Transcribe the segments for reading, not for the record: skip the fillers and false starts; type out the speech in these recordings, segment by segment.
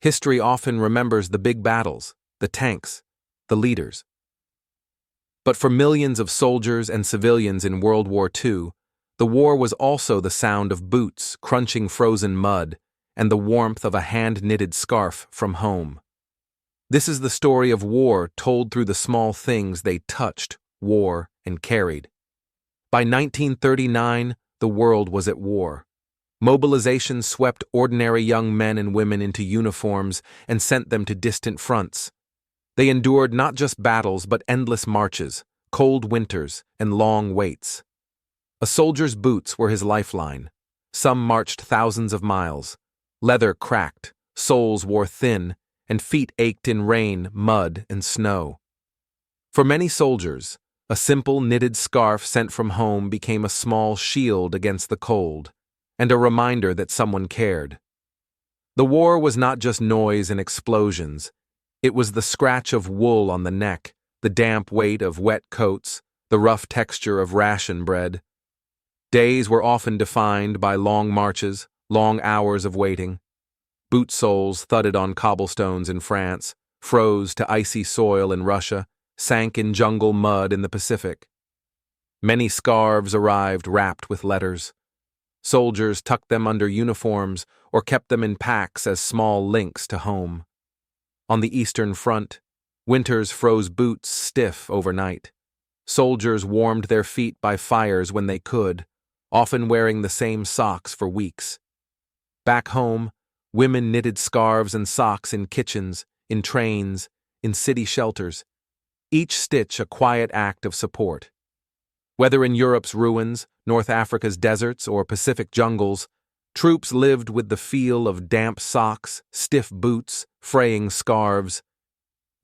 History often remembers the big battles, the tanks, the leaders. But for millions of soldiers and civilians in World War II, the war was also the sound of boots crunching frozen mud and the warmth of a hand-knitted scarf from home. This is the story of war told through the small things they touched, wore, and carried. By 1939, the world was at war. Mobilization swept ordinary young men and women into uniforms and sent them to distant fronts. They endured not just battles but endless marches, cold winters, and long waits. A soldier's boots were his lifeline. Some marched thousands of miles. Leather cracked, soles wore thin, and feet ached in rain, mud, and snow. For many soldiers, a simple knitted scarf sent from home became a small shield against the cold, and a reminder that someone cared. The war was not just noise and explosions. It was the scratch of wool on the neck, the damp weight of wet coats, the rough texture of ration bread. Days were often defined by long marches, long hours of waiting. Boot soles thudded on cobblestones in France, froze to icy soil in Russia, sank in jungle mud in the Pacific. Many scarves arrived wrapped with letters. Soldiers tucked them under uniforms or kept them in packs as small links to home. On the Eastern Front, winters froze boots stiff overnight. Soldiers warmed their feet by fires when they could, often wearing the same socks for weeks. Back home, women knitted scarves and socks in kitchens, in trains, in city shelters, each stitch a quiet act of support. Whether in Europe's ruins, North Africa's deserts, or Pacific jungles, troops lived with the feel of damp socks, stiff boots, fraying scarves.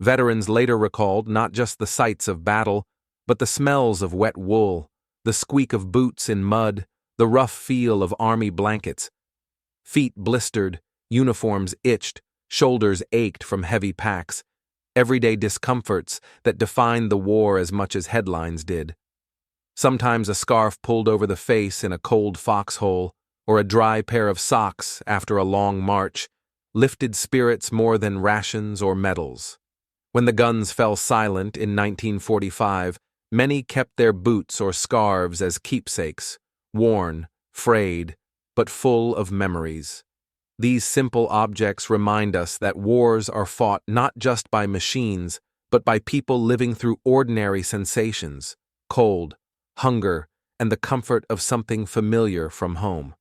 Veterans later recalled not just the sights of battle, but the smells of wet wool, the squeak of boots in mud, the rough feel of army blankets. Feet blistered, uniforms itched, shoulders ached from heavy packs, everyday discomforts that defined the war as much as headlines did. Sometimes a scarf pulled over the face in a cold foxhole, or a dry pair of socks after a long march, lifted spirits more than rations or medals. When the guns fell silent in 1945, many kept their boots or scarves as keepsakes, worn, frayed, but full of memories. These simple objects remind us that wars are fought not just by machines, but by people living through ordinary sensations, cold, hunger, and the comfort of something familiar from home.